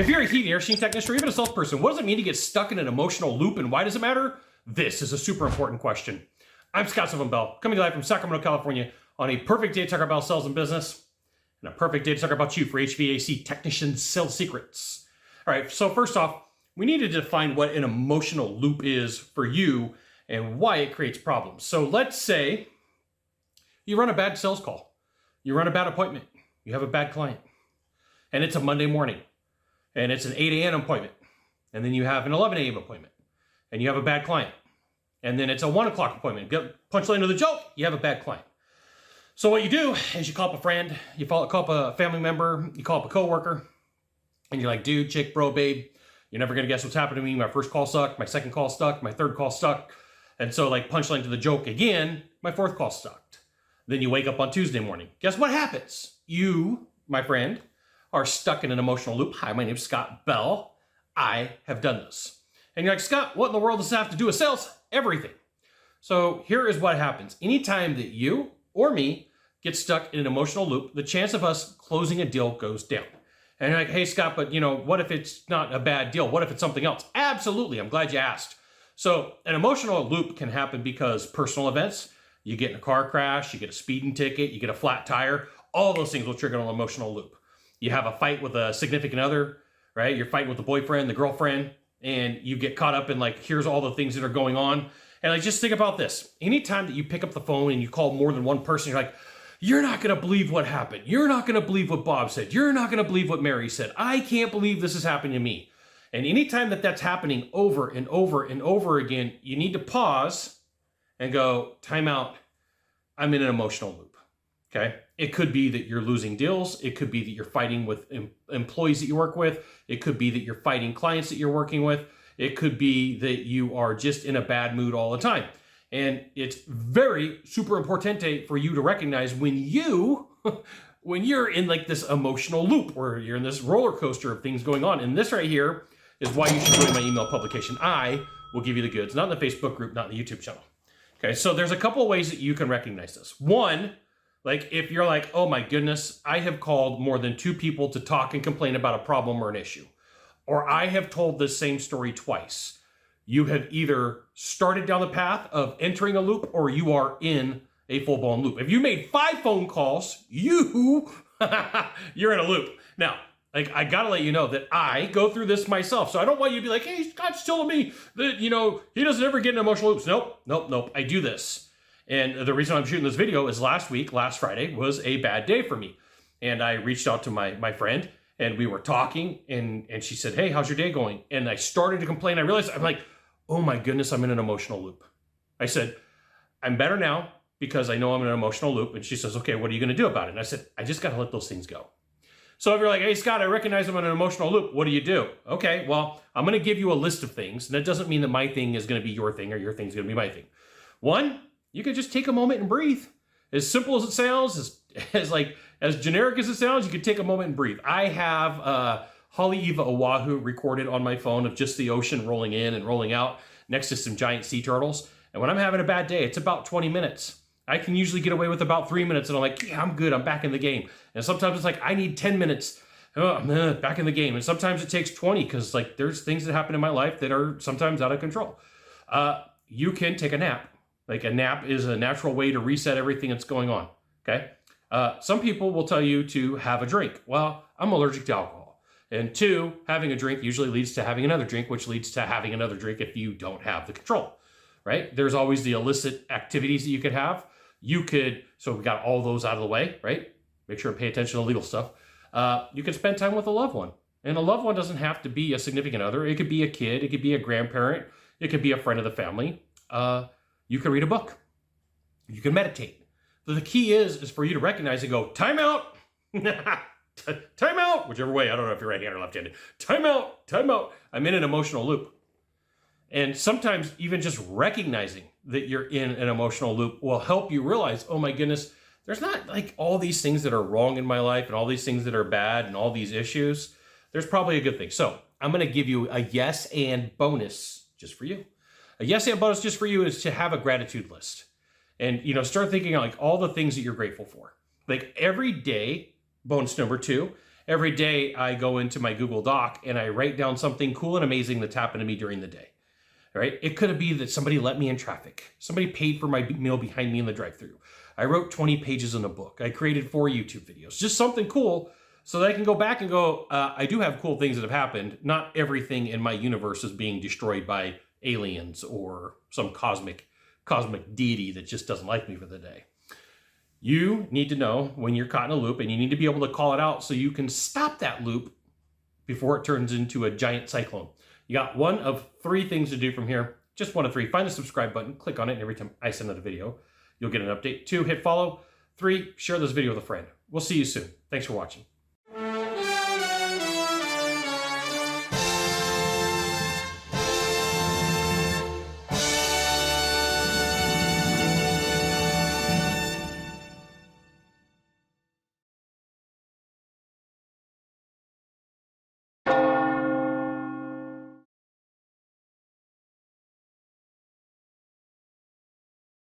If you're a heat and air machine technician or even a salesperson, what does it mean to get stuck in an emotional loop, and why does it matter? This is a super important question. I'm Scott Bell, coming live from Sacramento, California, on a perfect day to talk about sales and business, and a perfect day to talk about you for HVAC technician sales secrets. All right, so first off, we need to define what an emotional loop is for you and why it creates problems. So let's say you run a bad sales call, you run a bad appointment, you have a bad client, and it's a Monday morning, and it's an 8 a.m. appointment, and then you have an 11 a.m. appointment, and you have a bad client, and then it's a 1 o'clock appointment. Get punchline of the joke, you have a bad client. So what you do is you call up a friend, you call up a family member, you call up a coworker, and you're like, dude, chick, bro, babe, you're never gonna guess what's happened to me. My first call sucked, my second call stuck, my third call stuck. And so like punchline to the joke again, my fourth call sucked. Then you wake up on Tuesday morning. Guess what happens? You, my friend, are stuck in an emotional loop. Hi, my name's Scott Bell. I have done this. And you're like, Scott, what in the world does this have to do with sales? Everything. So here is what happens. Anytime that you or me get stuck in an emotional loop, the chance of us closing a deal goes down. And you're like, hey, Scott, but what if it's not a bad deal? What if it's something else? Absolutely. I'm glad you asked. So an emotional loop can happen because personal events, you get in a car crash, you get a speeding ticket, you get a flat tire, all those things will trigger an emotional loop. You have a fight with a significant other, right? You're fighting with the boyfriend, the girlfriend, and you get caught up in like, here's all the things that are going on. And like, just think about this. Anytime that you pick up the phone and you call more than one person, you're like, you're not going to believe what happened. You're not going to believe what Bob said. You're not going to believe what Mary said. I can't believe this is happening to me. And anytime that that's happening over and over and over again, you need to pause and go, time out. I'm in an emotional loop. Okay. It could be that you're losing deals. It could be that you're fighting with employees that you work with. It could be that you're fighting clients that you're working with. It could be that you are just in a bad mood all the time. And it's very super importante for you to recognize when you're in like this emotional loop where you're in this roller coaster of things going on. And this right here is why you should join my email publication. I will give you the goods, not in the Facebook group, not in the YouTube channel. Okay, so there's a couple of ways that you can recognize this. One, like if you're like, oh my goodness, I have called more than 2 people to talk and complain about a problem or an issue, or I have told this same story twice. You have either started down the path of entering a loop or you are in a full-blown loop. If you made 5 phone calls, you're in a loop. Now, like I gotta let you know that I go through this myself. So I don't want you to be like, hey, Scott's telling me that, he doesn't ever get in emotional loops. Nope. I do this. And the reason I'm shooting this video is last Friday, was a bad day for me. And I reached out to my friend and we were talking and she said, hey, how's your day going? And I started to complain. I realized, I'm like, oh my goodness, I'm in an emotional loop. I said, I'm better now because I know I'm in an emotional loop. And she says, okay, what are you going to do about it? And I said, I just got to let those things go. So if you're like, hey, Scott, I recognize I'm in an emotional loop. What do you do? Okay, well, I'm going to give you a list of things. And that doesn't mean that my thing is going to be your thing or your thing's going to be my thing. One, you can just take a moment and breathe. As simple as it sounds, as generic as it sounds, you can take a moment and breathe. I have Haleiwa Oahu recorded on my phone of just the ocean rolling in and rolling out next to some giant sea turtles. And when I'm having a bad day, it's about 20 minutes. I can usually get away with about 3 minutes and I'm like, yeah, I'm good. I'm back in the game. And sometimes it's like, I need 10 minutes. Oh, I'm back in the game. And sometimes it takes 20 because like there's things that happen in my life that are sometimes out of control. You can take a nap. Like a nap is a natural way to reset everything that's going on. Okay. Some people will tell you to have a drink. Well, I'm allergic to alcohol. And 2, having a drink usually leads to having another drink, which leads to having another drink if you don't have the control, right? There's always the illicit activities that you could have. So we got all those out of the way, right? Make sure to pay attention to legal stuff. You can spend time with a loved one. And a loved one doesn't have to be a significant other. It could be a kid. It could be a grandparent. It could be a friend of the family. You can read a book. You can meditate. So the key is for you to recognize and go, time out. Time out. Whichever way. I don't know if you're right-handed or left-handed. Time out. I'm in an emotional loop. And sometimes even just recognizing that you're in an emotional loop will help you realize, oh my goodness, there's not like all these things that are wrong in my life and all these things that are bad and all these issues. There's probably a good thing. So I'm going to give you a yes and bonus just for you. A yes and bonus just for you is to have a gratitude list. And, start thinking like all the things that you're grateful for. Like every day, bonus number 2, Every day I go into my Google Doc and I write down something cool and amazing that's happened to me during the day. Right? It could be that somebody let me in traffic. Somebody paid for my meal behind me in the drive-thru. I wrote 20 pages in a book. I created 4 YouTube videos. Just something cool so that I can go back and go, I do have cool things that have happened. Not everything in my universe is being destroyed by aliens or some cosmic deity that just doesn't like me for the day. You need to know when you're caught in a loop, and you need to be able to call it out so you can stop that loop before it turns into a giant cyclone. You got one of 3 things to do from here. Just one of 3. Find the subscribe button, click on it, and every time I send out a video, you'll get an update. 2, hit follow. 3, share this video with a friend. We'll see you soon. Thanks for watching.